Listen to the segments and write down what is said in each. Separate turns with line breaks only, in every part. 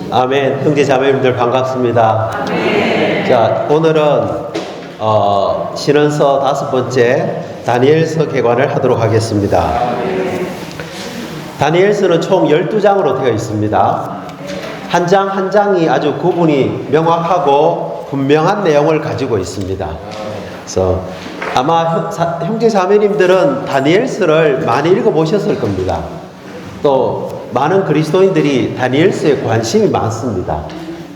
아멘. 형제 자매님들 반갑습니다. 아멘. 자, 오늘은 신헌서 5번째 다니엘서 개관을 하도록 하겠습니다. 아멘. 다니엘서는 총 12장으로 되어 있습니다. 한 장 한 장이 아주 구분이 명확하고 분명한 내용을 가지고 있습니다. 그래서 아마 형제 자매님들은 다니엘서를 많이 읽어보셨을 겁니다. 또 많은 그리스도인들이 다니엘서에 관심이 많습니다.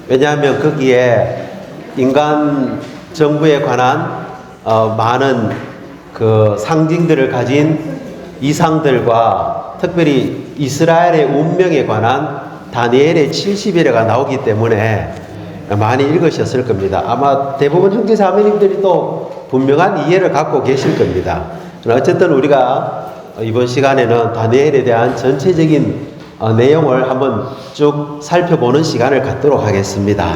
왜냐하면 거기에 인간 정부에 관한 많은 그 상징들을 가진 이상들과 특별히 이스라엘의 운명에 관한 다니엘의 70일에가 나오기 때문에 많이 읽으셨을 겁니다. 아마 대부분 형제 자매님들이 또 분명한 이해를 갖고 계실 겁니다. 어쨌든 우리가 이번 시간에는 다니엘에 대한 전체적인 내용을 한번 쭉 살펴보는 시간을 갖도록 하겠습니다.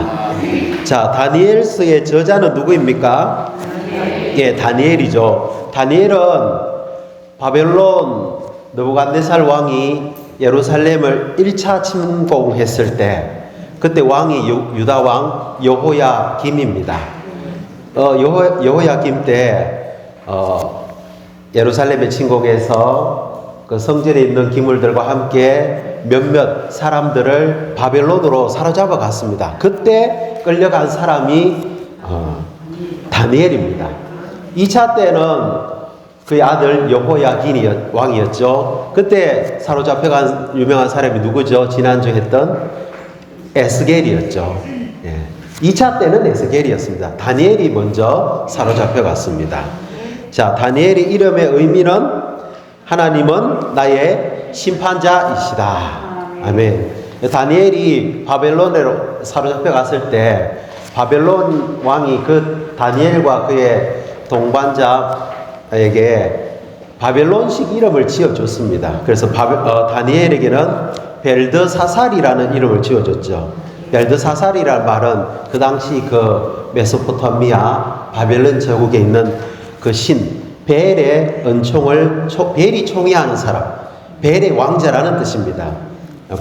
자, 다니엘서의 저자는 누구입니까? 예, 다니엘이죠. 다니엘은 바벨론 느부갓네살 왕이 예루살렘을 1차 침공했을 때 그때 왕이 유다 왕 여호야김입니다. 여호야김 때 예루살렘에 침공해서 그 성전에 있는 기물들과 함께 몇몇 사람들을 바벨론으로 사로잡아 갔습니다. 그때 끌려간 사람이 다니엘입니다. 2차 때는 그의 아들 여호야긴 왕이었죠. 그때 사로잡혀간 유명한 사람이 누구죠? 지난주 했던 에스겔이었죠. 예. 2차 때는 에스겔이었습니다. 다니엘이 먼저 사로잡혀갔습니다. 자, 다니엘의 이름의 의미는 하나님은 나의 심판자이시다. 아멘. 다니엘이 바벨론으로 사로잡혀갔을 때 바벨론 왕이 그 다니엘과 그의 동반자에게 바벨론식 이름을 지어줬습니다. 그래서 다니엘에게는 벨드사살이라는 이름을 지어줬죠. 벨드사살이라는 말은 그 당시 그 메소포타미아 바벨론 제국에 있는 그 신 벨의 은총을 벨이 총애하는 사람, 벨의 왕자라는 뜻입니다.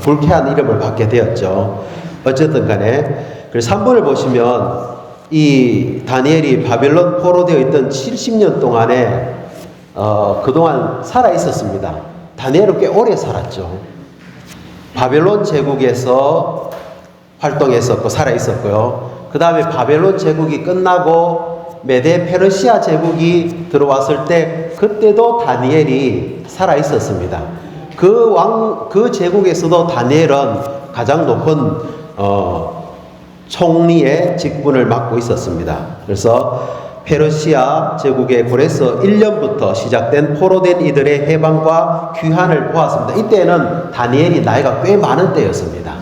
불쾌한 이름을 받게 되었죠. 어쨌든 간에 그래서 3번을 보시면 이 다니엘이 바벨론 포로되어 있던 70년 동안에 그동안 살아 있었습니다. 다니엘은 꽤 오래 살았죠. 바벨론 제국에서 활동했었고 살아 있었고요. 그 다음에 바벨론 제국이 끝나고 메데 페르시아 제국이 들어왔을 때 그때도 다니엘이 살아 있었습니다. 그 제국에서도 다니엘은 가장 높은 총리의 직분을 맡고 있었습니다. 그래서 페르시아 제국의 고레스 1년부터 시작된 포로된 이들의 해방과 귀환을 보았습니다. 이때는 다니엘이 나이가 꽤 많은 때였습니다.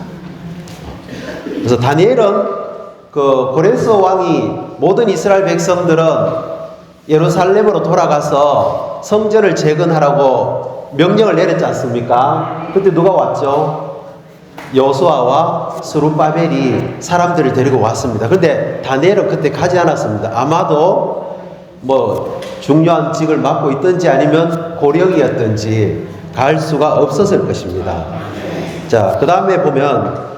그래서 다니엘은 그 고레스 왕이 모든 이스라엘 백성들은 예루살렘으로 돌아가서 성전을 재건하라고 명령을 내렸지 않습니까? 그때 누가 왔죠? 여호수아와 스룹바벨이 사람들을 데리고 왔습니다. 그런데 다니엘은 그때 가지 않았습니다. 아마도 뭐 중요한 직을 맡고 있든지 아니면 고령이었든지 갈 수가 없었을 것입니다. 자, 그 다음에 보면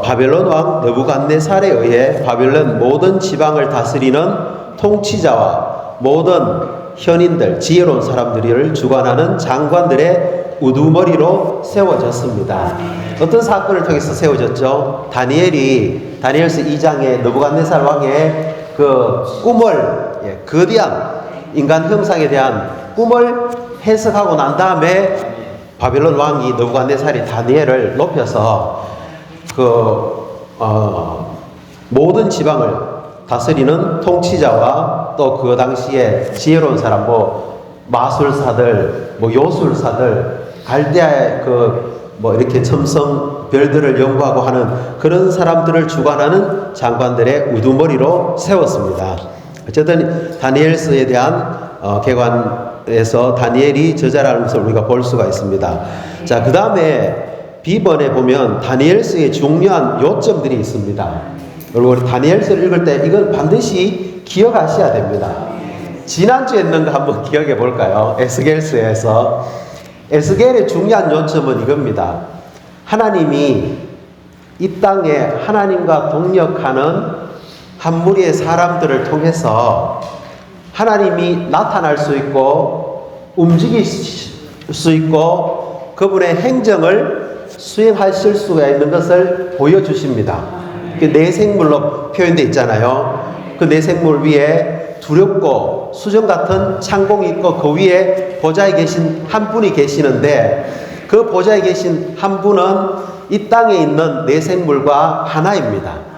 바벨론 왕 느부갓네살에 의해 바벨론 모든 지방을 다스리는 통치자와 모든 현인들, 지혜로운 사람들을 주관하는 장관들의 우두머리로 세워졌습니다. 어떤 사건을 통해서 세워졌죠? 다니엘서 2장에 느부갓네살 왕의 그 꿈을, 거대한 인간 형상에 대한 꿈을 해석하고 난 다음에 바벨론 왕이 느부갓네살이 다니엘을 높여서 모든 지방을 다스리는 통치자와 또 그 당시에 지혜로운 사람, 마술사들, 요술사들, 갈대아의 이렇게 첨성 별들을 연구하고 하는 그런 사람들을 주관하는 장관들의 우두머리로 세웠습니다. 어쨌든 다니엘서에 대한 개관에서 다니엘이 저자라는 것을 우리가 볼 수가 있습니다. 자, 그 다음에 B번에 보면 다니엘서의 중요한 요점들이 있습니다. 그리고 다니엘서를 읽을 때 이건 반드시 기억하셔야 됩니다. 지난주에 있는 거 한번 기억해 볼까요? 에스겔서에서 에스겔의 중요한 요점은 이겁니다. 하나님이 이 땅에 하나님과 동역하는 한 무리의 사람들을 통해서 하나님이 나타날 수 있고 움직일 수 있고 그분의 행정을 수행하실 수가 있는 것을 보여주십니다. 그 내생물로 표현되어 있잖아요. 그 내생물 위에 두렵고 수정 같은 창공이 있고 그 위에 보좌에 계신 한 분이 계시는데 그 보좌에 계신 한 분은 이 땅에 있는 내생물과 하나입니다.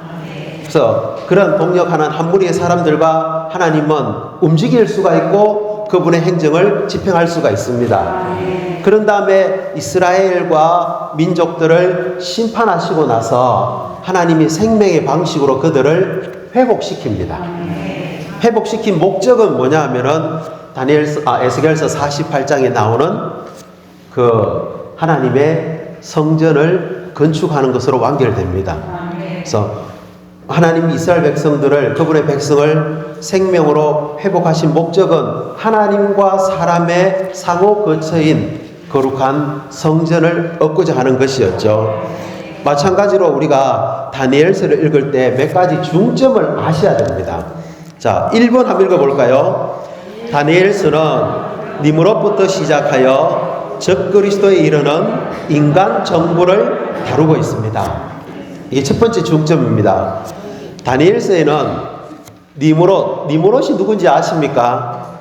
그래서 그런 동역하는 한 무리의 사람들과 하나님은 움직일 수가 있고 그분의 행정을 집행할 수가 있습니다. 그런 다음에 이스라엘과 민족들을 심판하시고 나서 하나님이 생명의 방식으로 그들을 회복시킵니다. 회복시킨 목적은 뭐냐 하면은 에스겔서 48장에 나오는 그 하나님의 성전을 건축하는 것으로 완결됩니다. 그래서 하나님이 이스라엘 백성들을, 그분의 백성을 생명으로 회복하신 목적은 하나님과 사람의 상호 거처인 거룩한 성전을 얻고자 하는 것이었죠. 마찬가지로 우리가 다니엘서를 읽을 때 몇 가지 중점을 아셔야 됩니다. 자, 1번 한번 읽어볼까요? 다니엘서는 니므롯부터 시작하여 적그리스도에 이르는 인간 정부를 다루고 있습니다. 이게 첫 번째 중점입니다. 다니엘서에는 니므롯이 누군지 아십니까?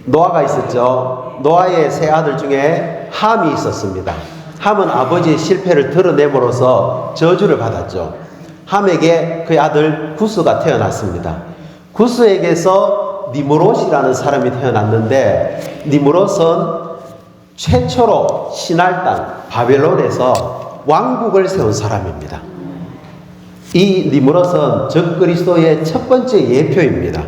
노아가 있었죠. 노아의 세 아들 중에 함이 있었습니다. 함은 아버지의 실패를 드러내므로써 저주를 받았죠. 함에게 그의 아들 구스가 태어났습니다. 구스에게서 니므롯이라는 사람이 태어났는데 니므롯은 최초로 신할 땅 바벨론에서 왕국을 세운 사람입니다. 이 니므롯은 적그리스도의 첫 번째 예표입니다.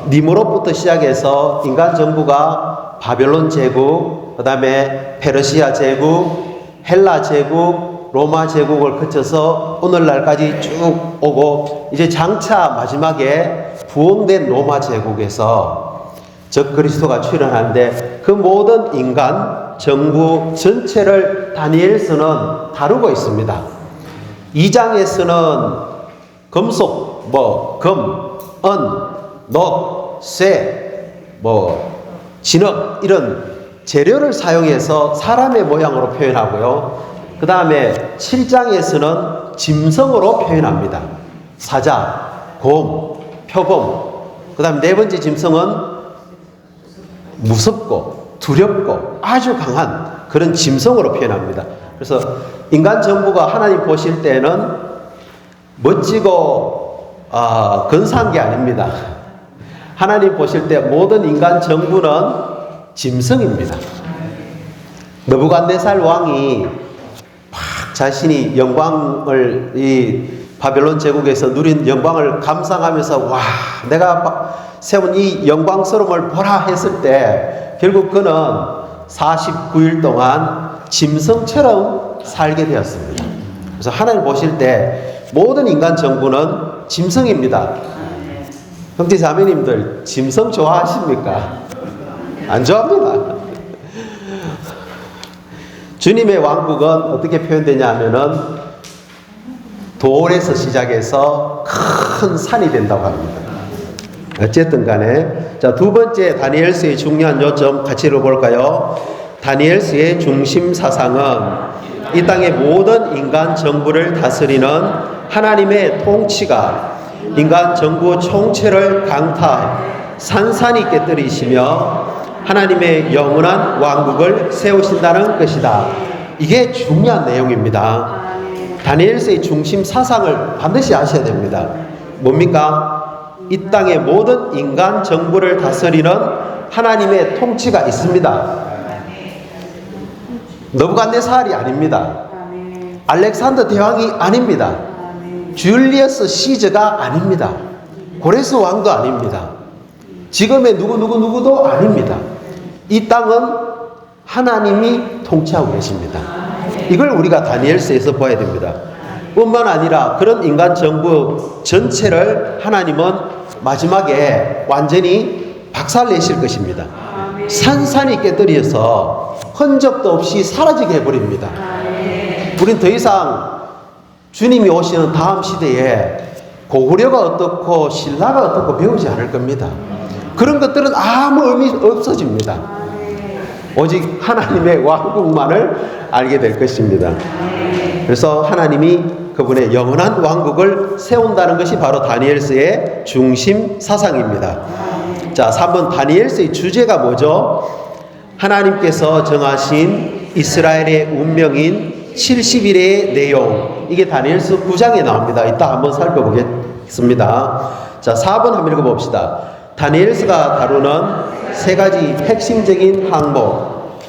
니므롯부터 시작해서 인간 정부가 바벨론 제국, 그 다음에 페르시아 제국, 헬라 제국, 로마 제국을 거쳐서 오늘날까지 쭉 오고 이제 장차 마지막에 부흥된 로마 제국에서 적그리스도가 출현하는데 그 모든 인간 정부 전체를 다니엘서는 다루고 있습니다. 2장에서는 금속, 금, 은, 놋, 쇠, 진흙 이런 재료를 사용해서 사람의 모양으로 표현하고요. 그 다음에 7장에서는 짐승으로 표현합니다. 사자, 곰, 표범. 그 다음에 네 번째 짐승은 무섭고 두렵고 아주 강한 그런 짐승으로 표현합니다. 그래서 인간 정부가 하나님 보실 때는 멋지고 근사한 게 아닙니다. 하나님 보실 때 모든 인간 정부는 짐승입니다. 느부갓네살 왕이 막 자신이 영광을 이 바벨론 제국에서 누린 영광을 감상하면서 와 내가 세운 이 영광스러움을 보라 했을 때 결국 그는 49일 동안 짐승처럼 살게 되었습니다. 그래서 하나님 보실 때 모든 인간 정부는 짐승입니다. 형제 자매님들 짐승 좋아하십니까? 안 좋아합니다. 주님의 왕국은 어떻게 표현되냐 하면은 돌에서 시작해서 큰 산이 된다고 합니다. 어쨌든 간에 자, 두 번째 다니엘서의 중요한 요점 같이 읽어볼까요? 다니엘서의 중심 사상은 이 땅의 모든 인간 정부를 다스리는 하나님의 통치가 인간 정부 총체를 강타 산산이 깨뜨리시며 하나님의 영원한 왕국을 세우신다는 것이다. 이게 중요한 내용입니다. 다니엘서의 중심 사상을 반드시 아셔야 됩니다. 뭡니까? 이 땅의 모든 인간 정부를 다스리는 하나님의 통치가 있습니다. 느부갓네살이 아닙니다. 알렉산더 대왕이 아닙니다. 줄리어스 시저가 아닙니다. 고레스 왕도 아닙니다. 지금의 누구도 아닙니다. 이 땅은 하나님이 통치하고 계십니다. 이걸 우리가 다니엘서에서 봐야 됩니다. 뿐만 아니라 그런 인간 정부 전체를 하나님은 마지막에 완전히 박살내실 것입니다. 산산이 깨뜨려서 흔적도 없이 사라지게 해버립니다. 우린 더 이상 주님이 오시는 다음 시대에 고구려가 어떻고 신라가 어떻고 배우지 않을 겁니다. 그런 것들은 아무 의미 없어집니다. 오직 하나님의 왕국만을 알게 될 것입니다. 그래서 하나님이 그분의 영원한 왕국을 세운다는 것이 바로 다니엘서의 중심 사상입니다. 자, 3번 다니엘서의 주제가 뭐죠? 하나님께서 정하신 이스라엘의 운명인 70일의 내용. 이게 다니엘서 9장에 나옵니다. 이따 한번 살펴보겠습니다. 자, 4번 한번 읽어봅시다. 다니엘서가 다루는 세 가지 핵심적인 항목.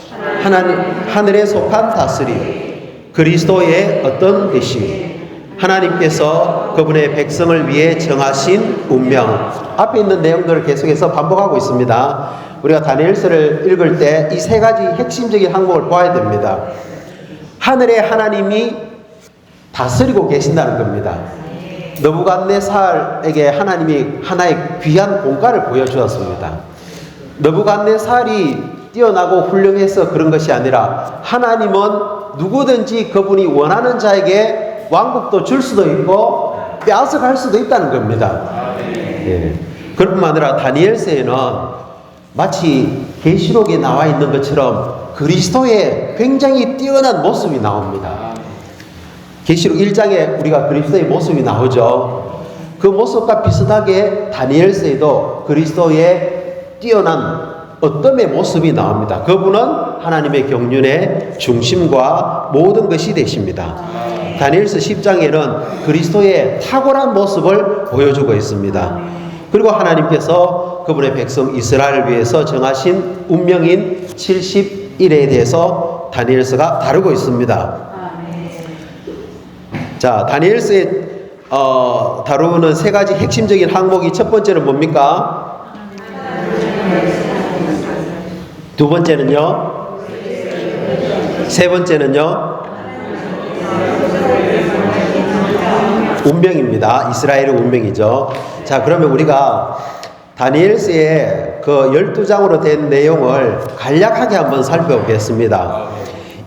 하늘에 속한 다스림, 그리스도의 어떤 계시, 하나님께서 그분의 백성을 위해 정하신 운명. 앞에 있는 내용들을 계속해서 반복하고 있습니다. 우리가 다니엘서를 읽을 때 이 세 가지 핵심적인 항목을 봐야 됩니다. 하늘에 하나님이 다스리고 계신다는 겁니다. 느부갓네살에게 하나님이 하나의 귀한 공간을 보여주었습니다. 느부갓네살이 뛰어나고 훌륭해서 그런 것이 아니라 하나님은 누구든지 그분이 원하는 자에게 왕국도 줄 수도 있고 빼앗아갈 수도 있다는 겁니다. 예. 그뿐만 아니라 다니엘서에는 마치 계시록에 나와 있는 것처럼 그리스도의 굉장히 뛰어난 모습이 나옵니다. 계시록 1장에 우리가 그리스도의 모습이 나오죠. 그 모습과 비슷하게 다니엘서에도 그리스도의 뛰어난 어떤 모습이 나옵니다. 그분은 하나님의 경륜의 중심과 모든 것이 되십니다. 다니엘서 10장에는 그리스도의 탁월한 모습을 보여주고 있습니다. 그리고 하나님께서 그분의 백성 이스라엘을 위해서 정하신 운명인 70일에 대해서 다니엘서가 다루고 있습니다. 자, 다니엘서에 다루는 세 가지 핵심적인 항목이 첫 번째는 뭡니까? 두 번째는요? 세 번째는요? 운명입니다. 이스라엘의 운명이죠. 자, 그러면 우리가 다니엘서의 그 12장으로 된 내용을 간략하게 한번 살펴보겠습니다.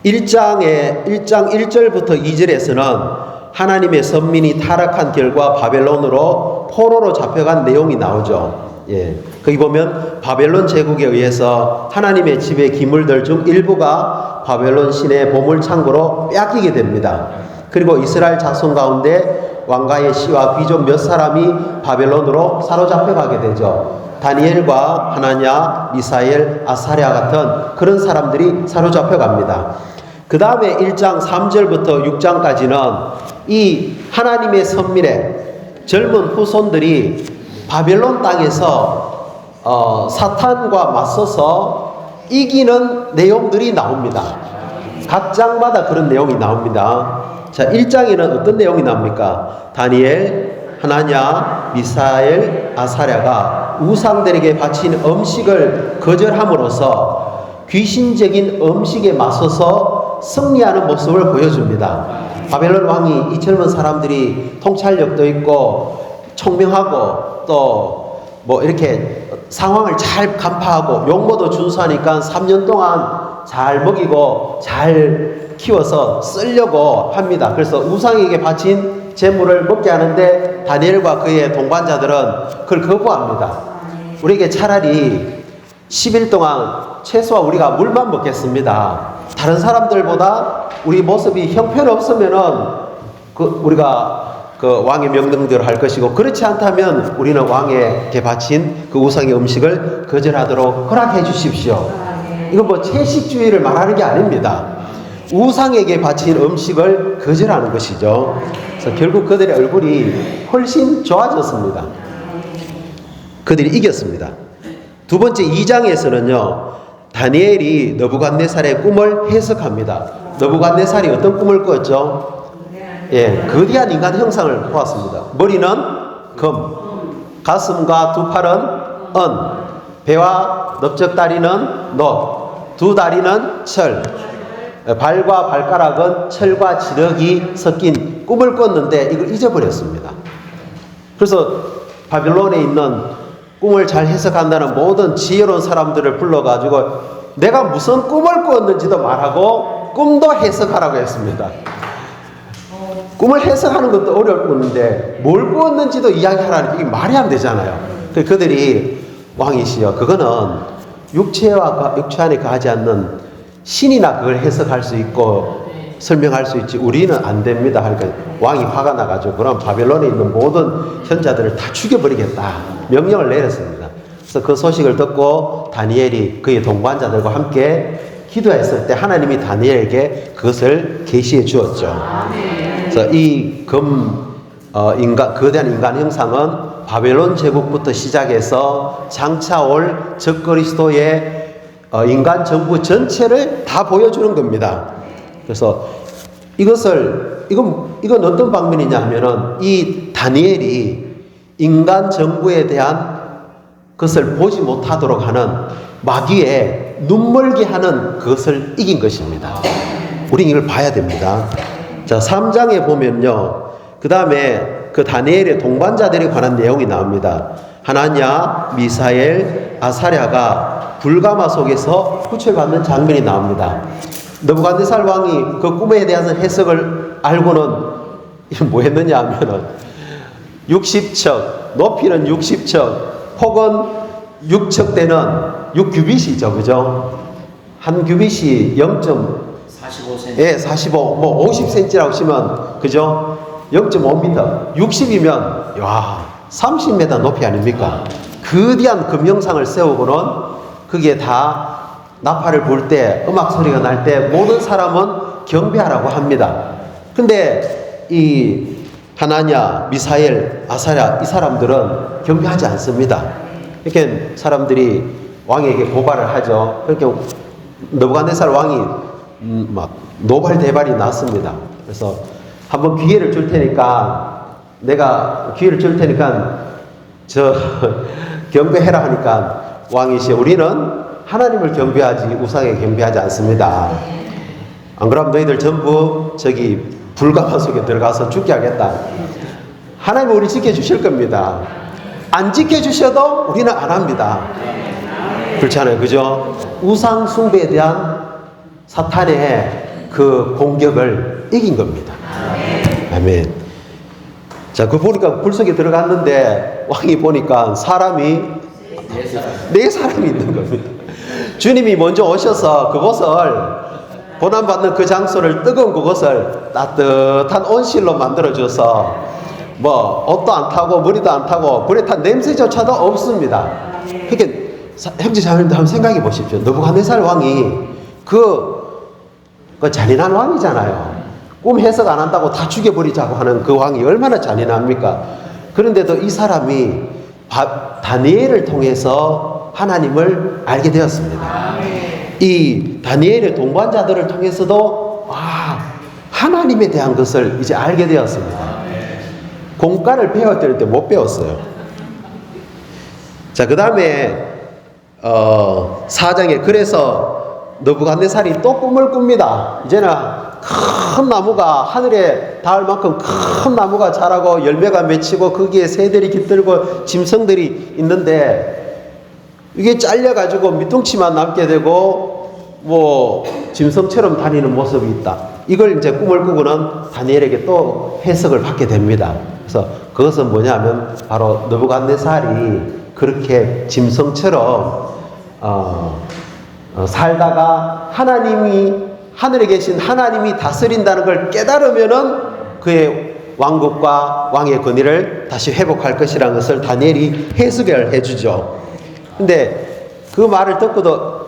1장 1절부터 2절에서는 하나님의 선민이 타락한 결과 바벨론으로 포로로 잡혀간 내용이 나오죠. 예. 거기 보면 바벨론 제국에 의해서 하나님의 집의 기물들 중 일부가 바벨론 신의 보물창고로 빼앗기게 됩니다. 그리고 이스라엘 자손 가운데 왕가의 씨와 귀족 몇 사람이 바벨론으로 사로잡혀가게 되죠. 다니엘과 하나냐, 미사엘, 아사랴 같은 그런 사람들이 사로잡혀갑니다. 그 다음에 1장 3절부터 6장까지는 이 하나님의 선민의 젊은 후손들이 바벨론 땅에서 사탄과 맞서서 이기는 내용들이 나옵니다. 각 장마다 그런 내용이 나옵니다. 자, 1장에는 어떤 내용이 나옵니까? 다니엘, 하나냐, 미사엘, 아사랴가 우상들에게 바친 음식을 거절함으로써 귀신적인 음식에 맞서서 승리하는 모습을 보여줍니다. 바벨론 왕이 이 젊은 사람들이 통찰력도 있고 총명하고 또 뭐 이렇게 상황을 잘 간파하고 용모도 준수하니까 3년 동안 잘 먹이고 잘 키워서 쓰려고 합니다. 그래서 우상에게 바친 재물을 먹게 하는데 다니엘과 그의 동반자들은 그걸 거부합니다. 우리에게 차라리 10일 동안 최소한 우리가 물만 먹겠습니다. 다른 사람들보다 우리 모습이 형편없으면은 우리가 그 왕의 명령대로 할 것이고, 그렇지 않다면 우리는 왕에게 바친 그 우상의 음식을 거절하도록 허락해 주십시오. 이건 뭐 채식주의를 말하는 게 아닙니다. 우상에게 바친 음식을 거절하는 것이죠. 그래서 결국 그들의 얼굴이 훨씬 좋아졌습니다. 그들이 이겼습니다. 두 번째 2장에서는요, 다니엘이 느부갓네살의 꿈을 해석합니다. 느부갓네살이 어떤 꿈을 꿨죠? 예, 거대한 인간 형상을 보았습니다. 머리는 금, 가슴과 두 팔은 은, 배와 넓적다리는 녹, 두 다리는 철, 발과 발가락은 철과 지력이 섞인 꿈을 꿨는데 이걸 잊어버렸습니다. 그래서 바벨론에 있는 꿈을 잘 해석한다는 모든 지혜로운 사람들을 불러가지고 내가 무슨 꿈을 꾸었는지도 말하고 꿈도 해석하라고 했습니다. 꿈을 해석하는 것도 어려울 뿐인데 뭘 꾸었는지도 이야기하라는 게 말이 안 되잖아요. 그들이 왕이시여, 그거는 육체 안에 거하지 않는 신이나 그걸 해석할 수 있고 설명할 수 있지 우리는 안 됩니다. 하니까 왕이 화가 나가지고 그럼 바벨론에 있는 모든 현자들을 다 죽여버리겠다 명령을 내렸습니다. 그래서 그 소식을 듣고 다니엘이 그의 동반자들과 함께 기도했을 때 하나님이 다니엘에게 그것을 계시해 주었죠. 그래서 이 거대한 인간 형상은 바벨론 제국부터 시작해서 장차 올 적그리스도의 인간 정부 전체를 다 보여주는 겁니다. 그래서 이건 어떤 방면이냐 하면은 이 다니엘이 인간 정부에 대한 것을 보지 못하도록 하는 마귀의 눈멀게 하는 그것을 이긴 것입니다. 우리는 이걸 봐야 됩니다. 자, 3장에 보면요. 그 다음에 그 다니엘의 동반자들에 관한 내용이 나옵니다. 하나냐, 미사엘, 아사랴가 불가마 속에서 구출받는 장면이 나옵니다. 느부갓네살 왕이 그 꿈에 대한 해석을 알고는 뭐 했느냐 하면은 60척, 높이는 60척, 폭은 6척 되는 6규빗이죠. 그죠? 한 규빗이 0.45cm. 예, 45, 뭐 50cm라고 치면, 그죠? 0.5m. 60이면, 와, 30m 높이 아닙니까? 거대한 금형상을 세우고는 그게 다 나팔을 불 때, 음악 소리가 날 때 모든 사람은 경배하라고 합니다. 근데 이 하나냐, 미사엘, 아사랴 이 사람들은 경배하지 않습니다. 이렇게 사람들이 왕에게 고발을 하죠. 그렇게 느부갓네살 왕이 막 노발대발이 났습니다. 그래서 한번 기회를 줄 테니까 내가 기회를 줄 테니까 저 경배해라 하니까 왕이시여 우리는 하나님을 경배하지 우상에 경배하지 않습니다. 안 그러면 너희들 전부 저기 불가마 속에 들어가서 죽게 하겠다. 하나님은 우리 지켜주실 겁니다. 안 지켜주셔도 우리는 안 합니다. 그렇지 않아요? 그죠? 우상 숭배에 대한 사탄의 그 공격을 이긴 겁니다. 아멘. 자, 그 보니까 불 속에 들어갔는데 왕이 보니까 사람이 네 사람이 있는 겁니다. 주님이 먼저 오셔서 그곳을 고난받는 그 장소를 뜨거운 그것을 따뜻한 온실로 만들어줘서 뭐 옷도 안 타고 머리도 안 타고 불에 탄 냄새조차도 없습니다. 그러니까 형제 자매님들 한번 생각해 보십시오. 느부갓네살 왕이 그 잔인한 왕이잖아요. 꿈 해석 안 한다고 다 죽여버리자고 하는 그 왕이 얼마나 잔인합니까? 그런데도 이 사람이 다니엘을 통해서 하나님을 알게 되었습니다. 이 다니엘의 동반자들을 통해서도 하나님에 대한 것을 이제 알게 되었습니다. 공과를 배워야 되는데 못 배웠어요. 자, 그 다음에 4장에 그래서 느부갓네살이 또 꿈을 꿉니다. 이제는 큰 나무가 하늘에 닿을 만큼 큰 나무가 자라고 열매가 맺히고 거기에 새들이 깃들고 짐승들이 있는데 이게 잘려가지고 밑둥치만 남게 되고 뭐 짐승처럼 다니는 모습이 있다. 이걸 이제 꿈을 꾸고는 다니엘에게 또 해석을 받게 됩니다. 그래서 그것은 뭐냐면 바로 느부갓네살이 그렇게 짐승처럼 살다가 하나님이 하늘에 계신 하나님이 다스린다는 걸 깨달으면은 그의 왕국과 왕의 권위를 다시 회복할 것이라는 것을 다니엘이 해석을 해주죠. 근데 그 말을 듣고도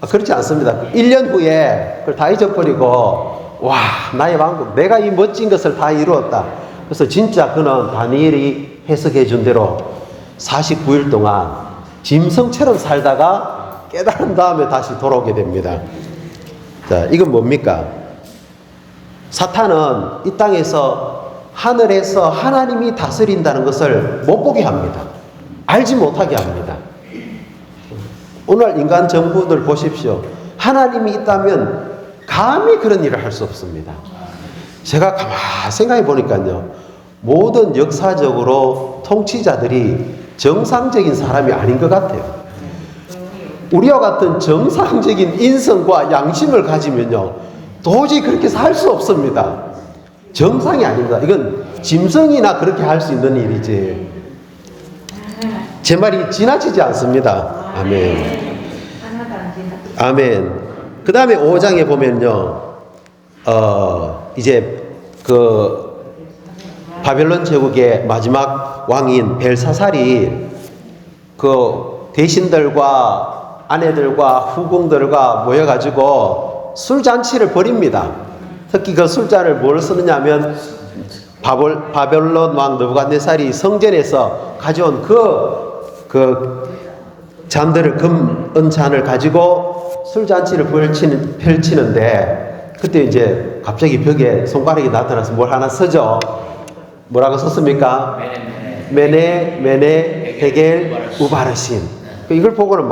그렇지 않습니다. 1년 후에 그걸 다 잊어버리고 와, 나의 왕국, 내가 이 멋진 것을 다 이루었다. 그래서 진짜 그는 다니엘이 해석해 준 대로 49일 동안 짐승처럼 살다가 깨달은 다음에 다시 돌아오게 됩니다. 자, 이건 뭡니까? 사탄은 이 땅에서 하늘에서 하나님이 다스린다는 것을 못 보게 합니다. 알지 못하게 합니다. 오늘 인간 정부들 보십시오. 하나님이 있다면 감히 그런 일을 할 수 없습니다. 제가 가만히 생각해 보니까요. 모든 역사적으로 통치자들이 정상적인 사람이 아닌 것 같아요. 우리와 같은 정상적인 인성과 양심을 가지면요, 도저히 그렇게 살 수 없습니다. 정상이 아닙니다. 이건 짐승이나 그렇게 할 수 있는 일이지. 제 말이 지나치지 않습니다. 아멘. 아멘. 그 다음에 5장에 보면요, 이제 바벨론 제국의 마지막 왕인 벨사살이 대신들과 아내들과 후궁들과 모여가지고 술잔치를 벌입니다. 특히 그 술잔을 뭘 쓰느냐 하면 바벨론 왕 느부갓네살이 성전에서 가져온 그 잔들을, 은잔을 가지고 술잔치를 펼치는데, 그때 이제 갑자기 벽에 손가락이 나타나서 뭘 하나 쓰죠. 뭐라고 썼습니까? 메네 헤겔 우바르신. 이걸 보고는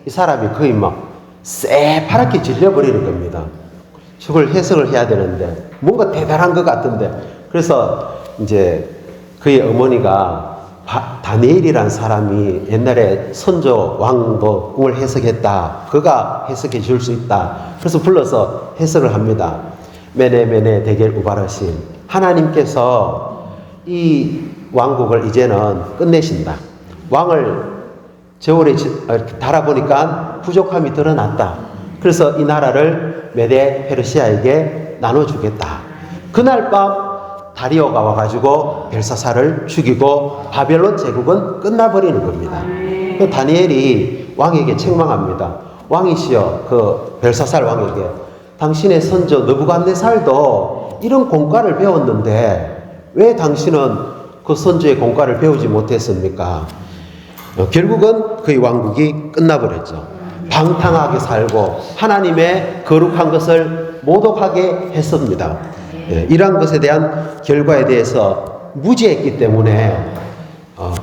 이 사람이 거의 새파랗게 질려버리는 겁니다. 저걸 해석을 해야 되는데 뭔가 대단한 것 같은데, 그래서 이제 그의 어머니가 다니엘이라는 사람이 옛날에 선조 왕도 꿈을 해석했다, 그가 해석해 줄 수 있다, 그래서 불러서 해석을 합니다. 메네 데겔 우바르신, 하나님께서 이 왕국을 이제는 끝내신다. 왕을 저울에 달아보니까 부족함이 드러났다. 그래서 이 나라를 메데 페르시아에게 나눠주겠다. 그날 밤 다리오가 와가지고 벨사살을 죽이고 바벨론 제국은 끝나버리는 겁니다. 다니엘이 왕에게 책망합니다. 왕이시여, 벨사살 왕에게, 당신의 선조 느부갓네살도 이런 공과를 배웠는데 왜 당신은 그 선조의 공과를 배우지 못했습니까? 결국은 그의 왕국이 끝나버렸죠. 방탕하게 살고 하나님의 거룩한 것을 모독하게 했습니다. 이러한 것에 대한 결과에 대해서 무지했기 때문에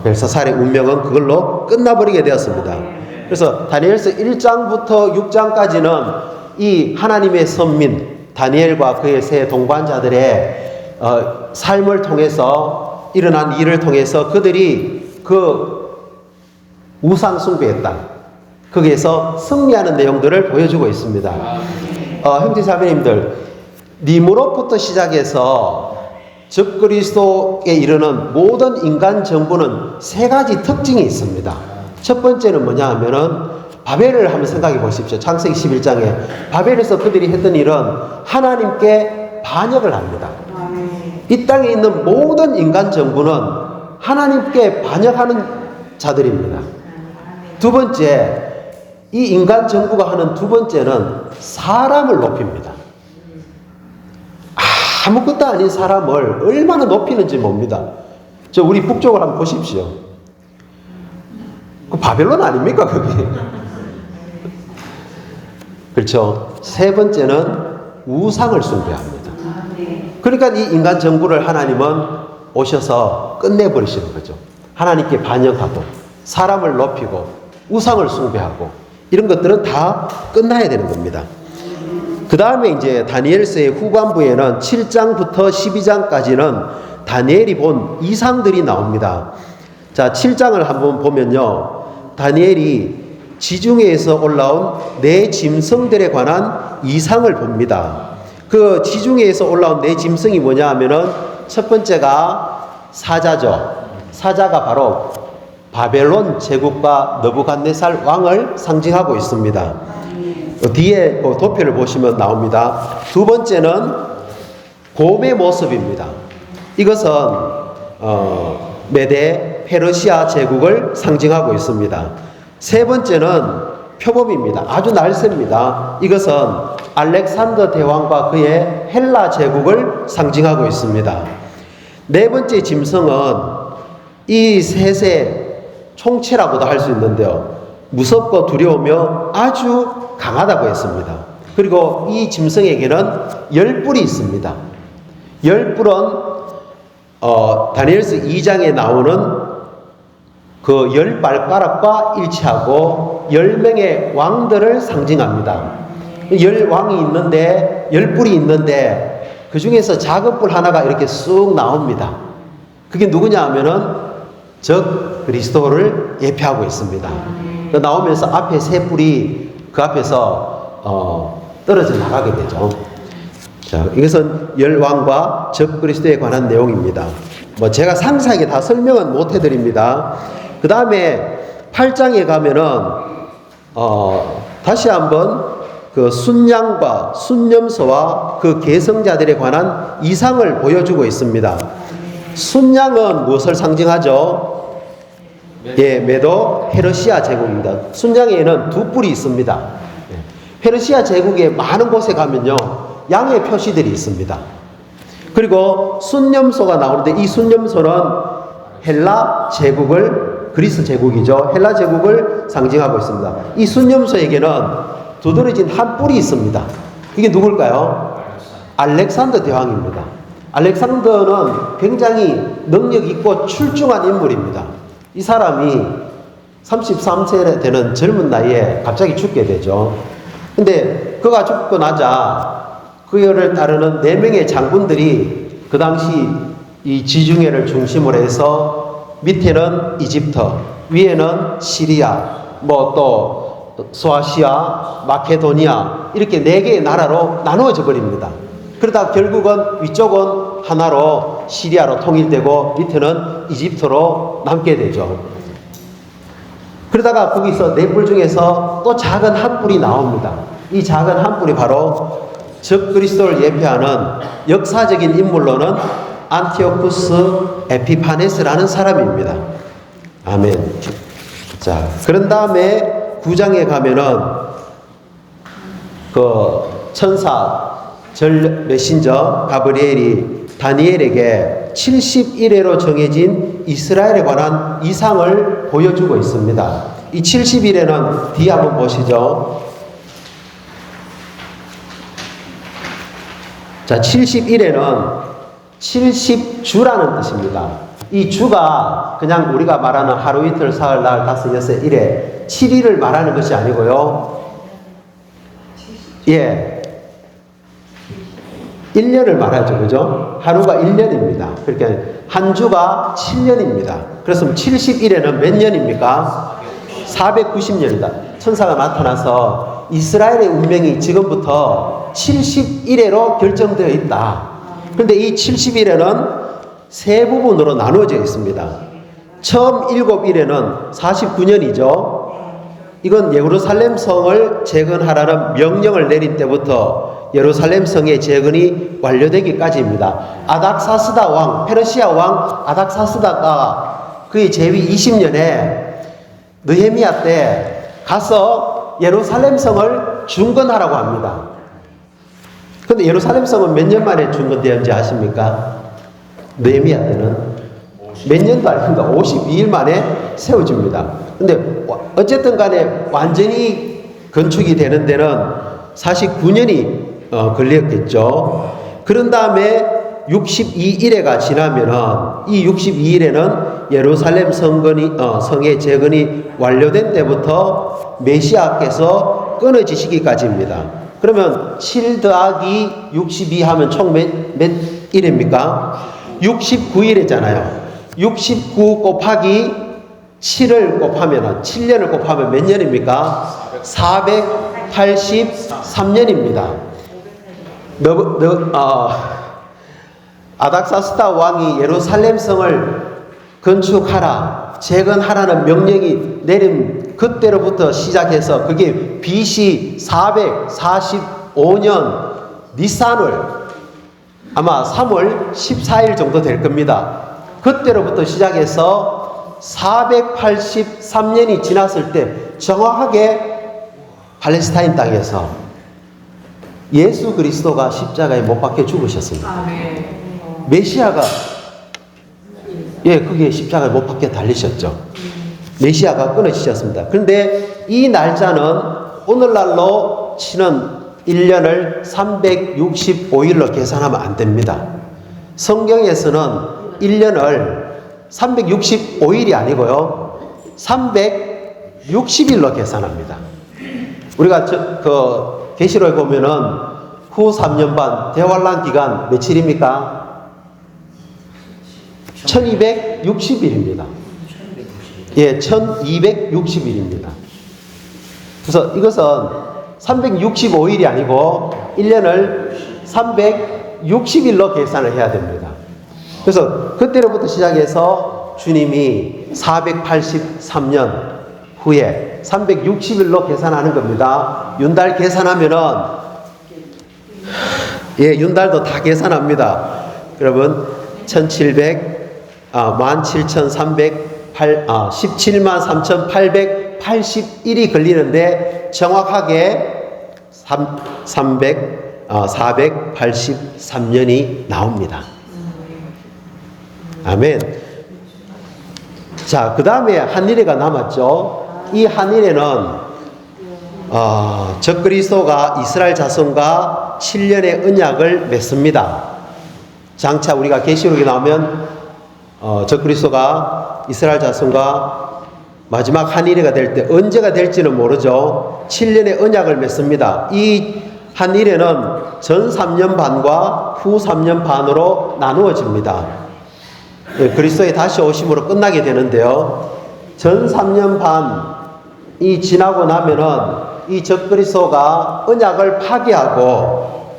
벨사살의 운명은 그걸로 끝나버리게 되었습니다. 그래서 다니엘서 1장부터 6장까지는 이 하나님의 선민 다니엘과 그의 세 동반자들의 삶을 통해서, 일어난 일을 통해서 그들이 우상 숭배했다, 거기에서 승리하는 내용들을 보여주고 있습니다. 형제자매님들, 니무롯부터 시작해서 적그리스도에 이르는 모든 인간 정부는 세 가지 특징이 있습니다. 첫 번째는 뭐냐 하면은 바벨을 한번 생각해 보십시오. 창세기 11장에 바벨에서 그들이 했던 일은 하나님께 반역을 합니다. 이 땅에 있는 모든 인간 정부는 하나님께 반역하는 자들입니다. 두 번째, 이 인간 정부가 하는 두 번째는 사람을 높입니다. 아무것도 아닌 사람을 얼마나 높이는지 봅니다. 우리 북쪽을 한번 보십시오. 그 바벨론 아닙니까, 그게? 그렇죠. 세 번째는 우상을 숭배합니다. 그러니까 이 인간 정부를 하나님은 오셔서 끝내버리시는 거죠. 하나님께 반역하고 사람을 높이고 우상을 숭배하고 이런 것들은 다 끝나야 되는 겁니다. 그 다음에 이제 다니엘서의 후반부에는 7장부터 12장까지는 다니엘이 본 이상들이 나옵니다. 자, 7장을 한번 보면요, 다니엘이 지중해에서 올라온 네 짐승들에 관한 이상을 봅니다. 그 지중해에서 올라온 네 짐승이 뭐냐 하면은 첫 번째가 사자죠. 사자가 바로 바벨론 제국과 느부갓네살 왕을 상징하고 있습니다. 뒤에 도표를 보시면 나옵니다. 두 번째는 곰의 모습입니다. 이것은 메데 페르시아 제국을 상징하고 있습니다. 세 번째는 표범입니다. 아주 날쌘니다. 이것은 알렉산더 대왕과 그의 헬라 제국을 상징하고 있습니다. 네 번째 짐승은 이 셋의 총체라고도 할 수 있는데요, 무섭고 두려우며 아주 강하다고 했습니다. 그리고 이 짐승에게는 10뿔이 있습니다. 10뿔은 다니엘서 2장에 나오는 그 10발가락과 일치하고 10명의 왕들을 상징합니다. 10왕이 있는데 10뿔이 있는데 그 중에서 작은 뿔 하나가 이렇게 쑥 나옵니다. 그게 누구냐 하면은 적 그리스도를 예표하고 있습니다. 나오면서 앞에 새 뿔이 그 앞에서 떨어져 나가게 되죠. 자, 이것은 열왕과 적 그리스도에 관한 내용입니다. 뭐 제가 상세하게 다 설명은 못 해드립니다. 그 다음에 8장에 가면은 다시 한번 그 순양과 순염소와 그 계성자들에 관한 이상을 보여주고 있습니다. 순양은 무엇을 상징하죠? 예, 메도 페르시아 제국입니다. 순양에는 두 뿔이 있습니다. 페르시아 제국의 많은 곳에 가면요, 양의 표시들이 있습니다. 그리고 순염소가 나오는데 이 순염소는 헬라 제국을, 그리스 제국이죠. 헬라 제국을 상징하고 있습니다. 이 순염소에게는 두드러진 한 뿔이 있습니다. 이게 누굴까요? 알렉산더 대왕입니다. 알렉산더는 굉장히 능력 있고 출중한 인물입니다. 이 사람이 33세 되는 젊은 나이에 갑자기 죽게 되죠. 근데 그가 죽고 나자 그를 따르는 4명의 장군들이 그 당시 이 지중해를 중심으로 해서 밑에는 이집트, 위에는 시리아, 뭐 또 소아시아, 마케도니아 이렇게 4개의 나라로 나누어져 버립니다. 그러다 결국은 위쪽은 하나로 시리아로 통일되고 밑에는 이집트로 남게 되죠. 그러다가 거기서 4뿔 중에서 또 작은 한 뿔이 나옵니다. 이 작은 한 뿔이 바로 적 그리스도를 예표하는 역사적인 인물로는 안티오쿠스 에피파네스라는 사람입니다. 아멘. 자, 그런 다음에 9장에 가면은 그 천사 메신저 가브리엘이 다니엘에게 70일에로 정해진 이스라엘에 관한 이상을 보여주고 있습니다. 이 70일에는 뒤에 한번 보시죠. 자, 70일에는 70주라는 뜻입니다. 이 주가 그냥 우리가 말하는 하루 이틀 사흘 날 다섯 여섯 일에 7일을 말하는 것이 아니고요. 예. 1년을 말하죠. 그죠? 하루가 1년입니다. 그러니까 한 주가 7년입니다. 그래서 70일에는 몇 년입니까? 490년이다. 천사가 나타나서 이스라엘의 운명이 지금부터 70일에로 결정되어 있다. 그런데 이 70일에는 세 부분으로 나누어져 있습니다. 처음 7일에는 49년이죠. 이건 예루살렘 성을 재건하라는 명령을 내린 때부터 예루살렘 성의 재건이 완료되기까지입니다. 아닥사스다 왕, 페르시아 왕 아닥사스다가 그의 재위 20년에 느헤미야 때 가서 예루살렘 성을 중건하라고 합니다. 그런데 예루살렘 성은 몇 년 만에 중건되었는지 아십니까? 느헤미야 때는 몇 년도 아닙니다. 52일 만에 세워집니다. 근데 어쨌든 간에 완전히 건축이 되는 데는 49년이 걸렸겠죠. 그런 다음에 62일에가 지나면은 이 62일에는 예루살렘 성의 재건이 완료된 때부터 메시아께서 끊어지시기까지입니다. 그러면 7 더하기 62 하면 총 몇 일입니까? 69일이잖아요. 69 곱하기 7을 곱하면 7년을 곱하면 몇 년입니까? 483년입니다. 아닥사스다 왕이 예루살렘 성을 건축하라, 재건하라는 명령이 내린 그때로부터 시작해서 그게 BC 445년 니산월 아마 3월 14일 정도 될 겁니다. 그때로부터 시작해서 483년이 지났을 때 정확하게 팔레스타인 땅에서 예수 그리스도가 십자가에 못 박혀 죽으셨습니다. 메시아가 그게 십자가에 못 박혀 달리셨죠. 메시아가 끊어지셨습니다. 그런데 이 날짜는 오늘날로 치는 1년을 365일로 계산하면 안 됩니다. 성경에서는 1년을 365일이 아니고요, 360일로 계산합니다. 우리가 계시록에 보면은 후 3년 반 대환란 기간 며칠입니까? 1260일입니다. 예, 1260일입니다. 그래서 이것은 365일이 아니고 1년을 360일로 계산을 해야 됩니다. 그래서 그때로부터 시작해서 주님이 483년 후에 360일로 계산하는 겁니다. 윤달 계산하면은, 예, 윤달도 다 계산합니다. 여러분, 17만 3,881이 걸리는데 정확하게 483년이 나옵니다. 아멘. 자, 그 다음에 한일회가 남았죠. 이 한일회는 적그리스도가 이스라엘 자손과 7년의 언약을 맺습니다. 장차 우리가 계시록에 나오면 적그리스도가 이스라엘 자손과 마지막 한일회가 될 때 언제가 될지는 모르죠. 7년의 언약을 맺습니다. 이 한일회는 전 3년 반과 후 3년 반으로 나누어집니다. 그리스도의 다시 오심으로 끝나게 되는데요. 전 3년 반이 지나고 나면은 이 적그리스도가 언약을 파기하고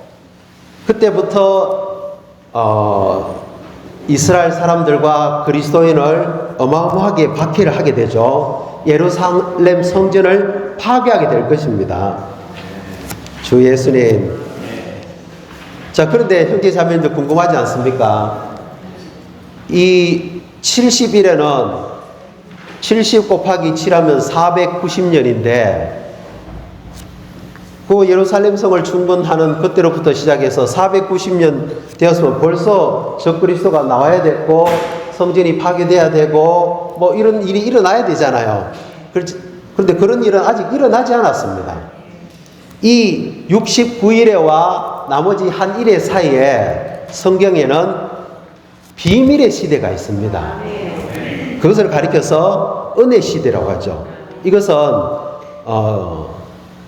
그때부터 이스라엘 사람들과 그리스도인을 어마어마하게 박해를 하게 되죠. 예루살렘 성전을 파괴하게 될 것입니다. 주 예수님. 자, 그런데 형제 자매님들 궁금하지 않습니까? 이 70일에는 70 곱하기 7하면 490년인데 그 예루살렘 성을 중건하는 그때로부터 시작해서 490년 되었으면 벌써 적그리스도가 나와야 됐고 성전이 파괴돼야 되고 뭐 이런 일이 일어나야 되잖아요. 그런데 그런 일은 아직 일어나지 않았습니다. 이 69일에와 나머지 한 일회 사이에 성경에는 비밀의 시대가 있습니다. 그것을 가리켜서 은혜 시대라고 하죠. 이것은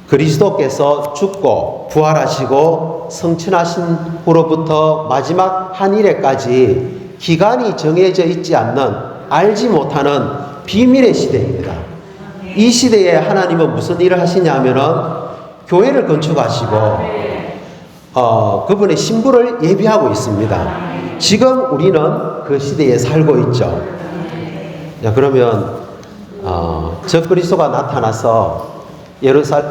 그리스도께서 죽고 부활하시고 성천하신 후로부터 마지막 한일회까지 기간이 정해져 있지 않는 알지 못하는 비밀의 시대입니다. 이 시대에 하나님은 무슨 일을 하시냐 하면은 교회를 건축하시고 그분의 신부를 예비하고 있습니다. 지금 우리는 그 시대에 살고 있죠. 자, 그러면 적그리스도가 나타나서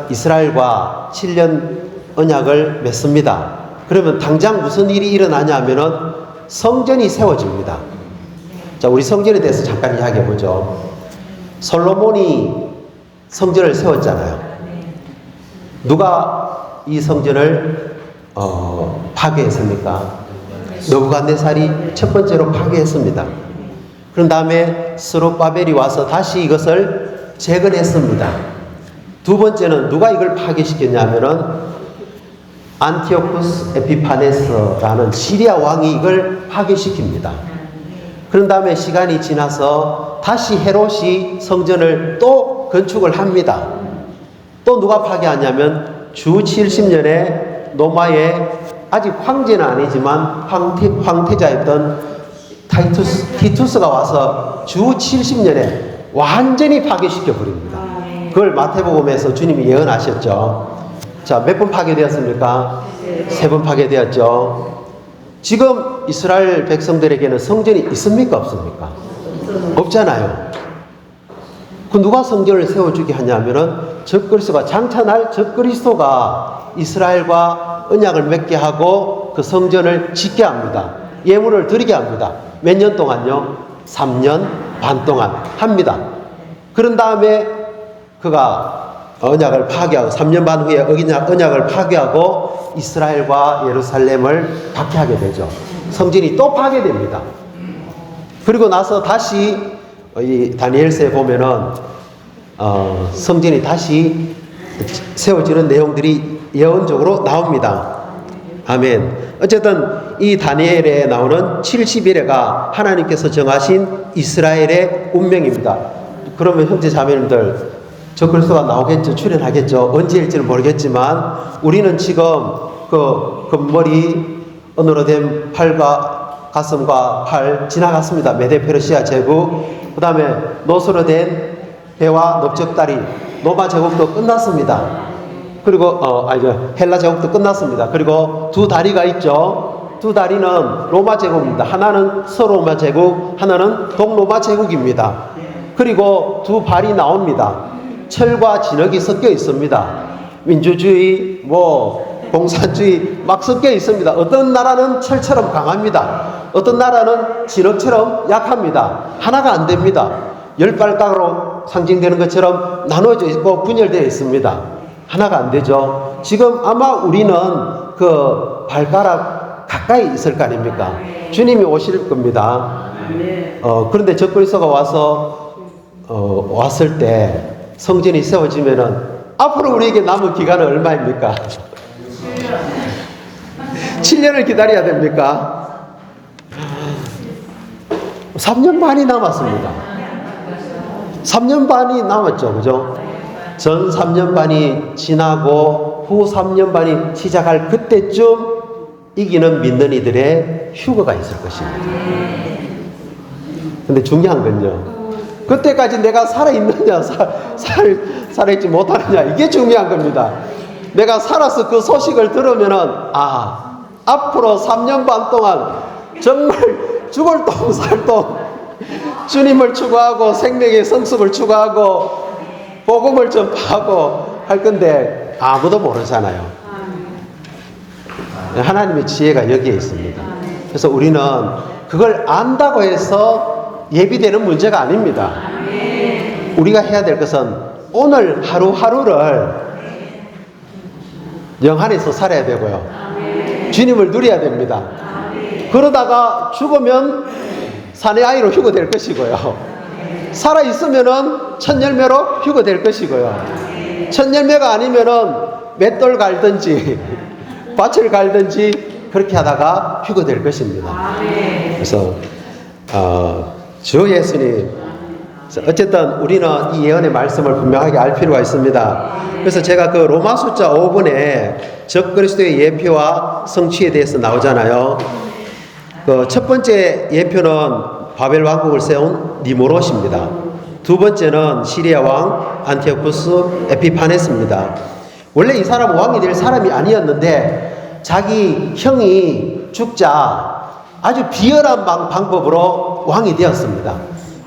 이스라엘과 7년 언약을 맺습니다. 그러면 당장 무슨 일이 일어나냐 하면은 성전이 세워집니다. 자, 우리 성전에 대해서 잠깐 이야기해 보죠. 솔로몬이 성전을 세웠잖아요. 누가 이 성전을 파괴했습니까? 느부갓네살이 첫 번째로 파괴했습니다. 그런 다음에 스룹바벨이 와서 다시 이것을 재건했습니다. 두 번째는 누가 이걸 파괴시켰냐면은 안티오쿠스 에피파네스라는 시리아 왕이 이걸 파괴시킵니다. 그런 다음에 시간이 지나서 다시 헤롯이 성전을 또 건축을 합니다. 또 누가 파괴하냐면 주 70년에 로마의 아직 황제는 아니지만 황태자였던 티투스가 와서 주 70년에 완전히 파괴시켜 버립니다. 그걸 마태복음에서 주님이 예언하셨죠. 자, 몇 번 파괴되었습니까? 3번 파괴되었죠. 지금 이스라엘 백성들에게는 성전이 있습니까? 없습니까? 없잖아요. 그 누가 성전을 세워주게 하냐면은 적그리스도가 장차날 적그리스도가 이스라엘과 언약을 맺게 하고 그 성전을 짓게 합니다. 예물을 드리게 합니다. 몇 년 동안요? 3년 반 동안 합니다. 그런 다음에 그가 언약을 파괴하고 3년 반 후에 언약을 파괴하고 이스라엘과 예루살렘을 박해하게 되죠. 성전이 또 파괴됩니다. 그리고 나서 다시 이 다니엘서에 보면은 성전이 다시 세워지는 내용들이 예언적으로 나옵니다. 아멘. 어쨌든 이 다니엘에 나오는 70일에가 하나님께서 정하신 이스라엘의 운명입니다. 그러면 형제 자매님들 적그리스도가 나오겠죠. 출현하겠죠. 언제일지는 모르겠지만 우리는 지금 그 머리 은으로 된 팔과 가슴과 팔 지나갔습니다. 메데 페르시아 제국, 그 다음에 노수로 된 배와 넓적다리 로마 제국도 끝났습니다. 그리고 헬라 제국도 끝났습니다. 그리고 두 다리가 있죠. 두 다리는 로마 제국입니다. 하나는 서로마 제국, 하나는 동로마 제국입니다. 그리고 두 발이 나옵니다. 철과 진흙이 섞여 있습니다. 민주주의, 공산주의 막 섞여 있습니다. 어떤 나라는 철처럼 강합니다. 어떤 나라는 진흙처럼 약합니다. 하나가 안 됩니다. 열 발가락으로 상징되는 것처럼 나눠져 있고 분열되어 있습니다. 하나가 안 되죠. 지금 아마 우리는 그 발가락 가까이 있을 거 아닙니까? 주님이 오실 겁니다. 그런데 적그리스도가 왔을 때 성전이 세워지면은 앞으로 우리에게 남은 기간은 얼마입니까? 7년을 기다려야 됩니까? 3년 반이 남았습니다. 3년 반이 남았죠. 그죠? 전 3년 반이 지나고 후 3년 반이 시작할 그때쯤 이기는 믿는 이들의 휴거가 있을 것입니다. 근데 중요한 건요, 그때까지 내가 살아있느냐, 살아있지 못하느냐, 이게 중요한 겁니다. 내가 살아서 그 소식을 들으면은, 앞으로 3년 반 동안 정말 죽을 똥 살똥 주님을 추구하고 생명의 성숙을 추구하고 복음을 전파하고 할 건데 아무도 모르잖아요. 하나님의 지혜가 여기에 있습니다. 그래서 우리는 그걸 안다고 해서 예비되는 문제가 아닙니다. 우리가 해야 될 것은 오늘 하루하루를 영 안에서 살아야 되고요. 주님을 누려야 됩니다. 그러다가 죽으면 산의 아이로 휴거될 것이고요. 살아있으면은 첫 열매로 휴거될 것이고요. 첫 열매가 아니면은 맷돌 갈든지 밭을 갈든지 그렇게 하다가 휴거될 것입니다. 그래서 주 예수님, 어쨌든 우리는 이 예언의 말씀을 분명하게 알 필요가 있습니다. 그래서 제가 그 로마 숫자 5번에 적그리스도의 예표와 성취에 대해서 나오잖아요. 그 첫 번째 예표는 바벨 왕국을 세운 니무롯입니다. 두 번째는 시리아 왕 안티오쿠스 에피파네스입니다. 원래 이 사람은 왕이 될 사람이 아니었는데 자기 형이 죽자 아주 비열한 방법으로 왕이 되었습니다.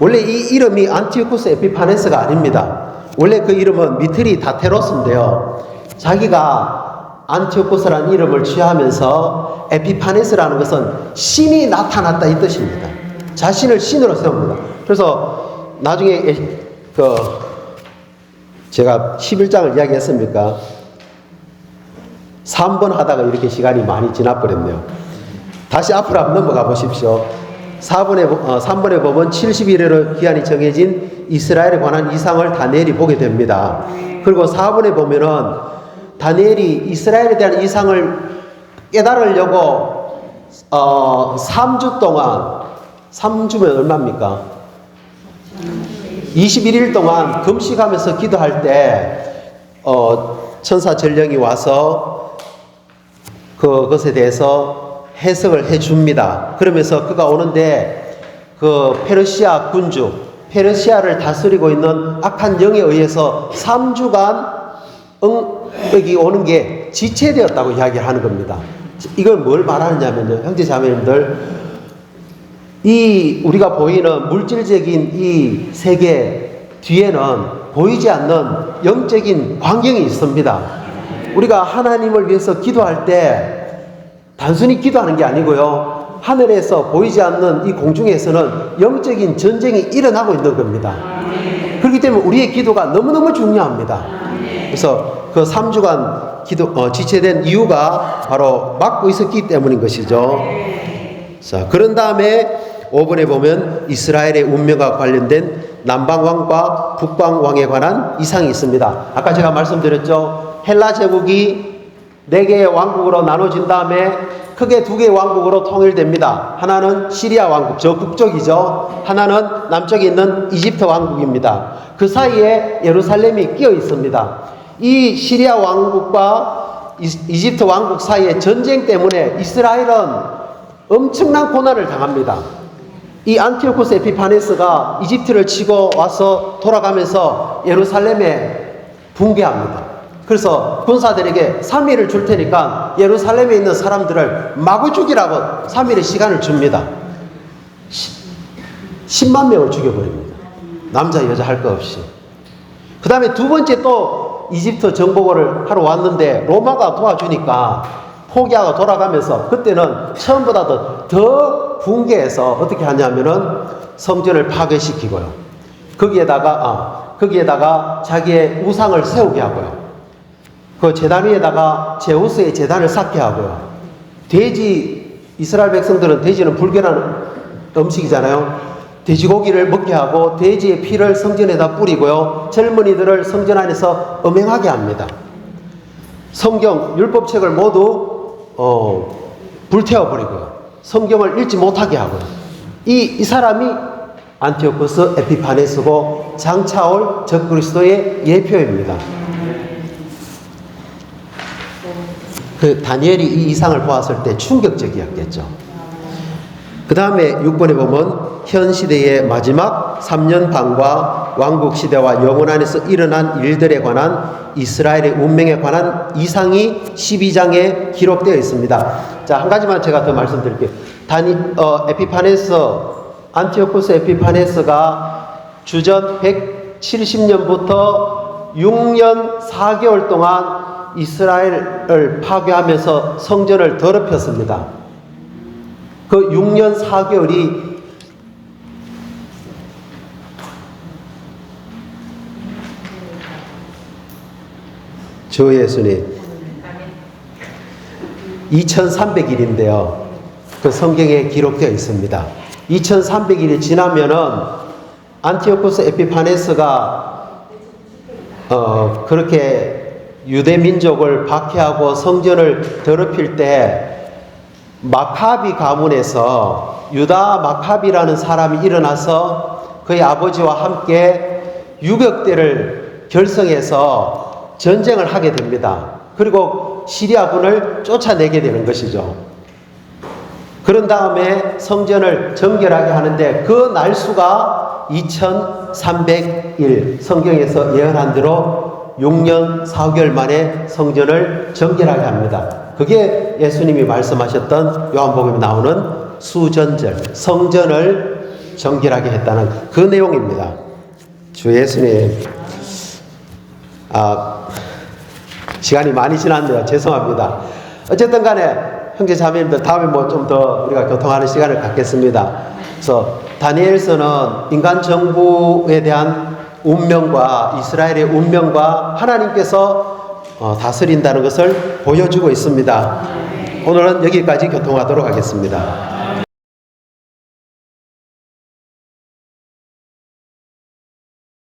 원래 이 이름이 안티오쿠스 에피파네스가 아닙니다. 원래 그 이름은 미트리 다테로스인데요. 자기가 안티오쿠스라는 이름을 취하면서 에피파네스라는 것은 신이 나타났다 이 뜻입니다. 자신을 신으로 세웁니다. 그래서 나중에 제가 11장을 이야기했습니까? 3번 하다가 이렇게 시간이 많이 지나버렸네요. 다시 앞으로 한번 넘어가 보십시오. 3번에 보면 70일의 기한이 정해진 이스라엘에 관한 이상을 다니엘이 보게 됩니다. 그리고 4번에 보면은 다니엘이 이스라엘에 대한 이상을 깨달으려고 3주 동안, 3주면 얼마입니까? 21일 동안 금식하면서 기도할 때 천사 전령이 와서 그것에 대해서 해석을 해줍니다. 그러면서 그가 오는데 그 페르시아 군주, 페르시아를 다스리고 있는 악한 영에 의해서 3주간 여기 오는 게 지체되었다고 이야기하는 겁니다. 이걸 뭘 말하느냐면요, 형제 자매님들, 이 우리가 보이는 물질적인 이 세계 뒤에는 보이지 않는 영적인 광경이 있습니다. 우리가 하나님을 위해서 기도할 때 단순히 기도하는 게 아니고요, 하늘에서 보이지 않는 이 공중에서는 영적인 전쟁이 일어나고 있는 겁니다. 그렇기 때문에 우리의 기도가 너무너무 중요합니다. 그래서 그 3주간 지체된 이유가 바로 막고 있었기 때문인 것이죠. 자, 그런 다음에 5번에 보면 이스라엘의 운명과 관련된 남방왕과 북방왕에 관한 이상이 있습니다. 아까 제가 말씀드렸죠. 헬라 제국이 4개의 왕국으로 나눠진 다음에 크게 2개의 왕국으로 통일됩니다. 하나는 시리아 왕국, 저 북쪽이죠. 하나는 남쪽에 있는 이집트 왕국입니다. 그 사이에 예루살렘이 끼어 있습니다. 이 시리아 왕국과 이집트 왕국 사이의 전쟁 때문에 이스라엘은 엄청난 고난을 당합니다. 이 안티오코스 에피파네스가 이집트를 치고 와서 돌아가면서 예루살렘에 붕괴합니다. 그래서 군사들에게 3일을 줄 테니까 예루살렘에 있는 사람들을 마구 죽이라고 3일의 시간을 줍니다. 10만 명을 죽여버립니다. 남자 여자 할 거 없이. 그 다음에 두 번째 또 이집트 정복을 하러 왔는데 로마가 도와주니까 포기하고 돌아가면서 그때는 처음보다 더 붕괴해서 어떻게 하냐면은 성전을 파괴시키고요. 거기에다가 자기의 우상을 세우게 하고요. 그 제단 위에다가 제우스의 제단을 쌓게 하고요. 이스라엘 백성들은 돼지는 불결한 음식이잖아요. 돼지고기를 먹게 하고 돼지의 피를 성전에다 뿌리고요. 젊은이들을 성전 안에서 음행하게 합니다. 성경, 율법책을 모두 불태워버리고요. 성경을 읽지 못하게 하고요. 이 사람이 안티오코스 에피파네스고 장차올 적그리스도의 예표입니다. 그 다니엘이 이 이상을 보았을 때 충격적이었겠죠. 그 다음에 6번에 보면 현 시대의 마지막 3년 반과 왕국 시대와 영원 안에서 일어난 일들에 관한 이스라엘의 운명에 관한 이상이 12장에 기록되어 있습니다. 자, 한 가지만 제가 더 말씀드릴게요. 안티오코스 에피파네스가 주전 170년부터 6년 4개월 동안 이스라엘을 파괴하면서 성전을 더럽혔습니다. 그 6년 4개월이 주 예수님 2300일인데요. 그 성경에 기록되어 있습니다. 2300일이 지나면은 안티오코스 에피파네스가 그렇게 유대 민족을 박해하고 성전을 더럽힐 때 마카비 가문에서 유다 마카비라는 사람이 일어나서 그의 아버지와 함께 유격대를 결성해서 전쟁을 하게 됩니다. 그리고 시리아군을 쫓아내게 되는 것이죠. 그런 다음에 성전을 정결하게 하는데 그 날수가 2300일, 성경에서 예언한 대로 6년 4개월 만에 성전을 정결하게 합니다. 그게 예수님이 말씀하셨던 요한복음에 나오는 수전절, 성전을 정결하게 했다는 그 내용입니다. 주 예수님, 시간이 많이 지났네요. 죄송합니다. 어쨌든 간에 형제 자매님들 다음에 뭐 좀 더 우리가 교통하는 시간을 갖겠습니다. 그래서 다니엘서는 인간 정부에 대한 운명과 이스라엘의 운명과 하나님께서 다스린다는 것을 보여주고 있습니다. 오늘은 여기까지 교통하도록 하겠습니다.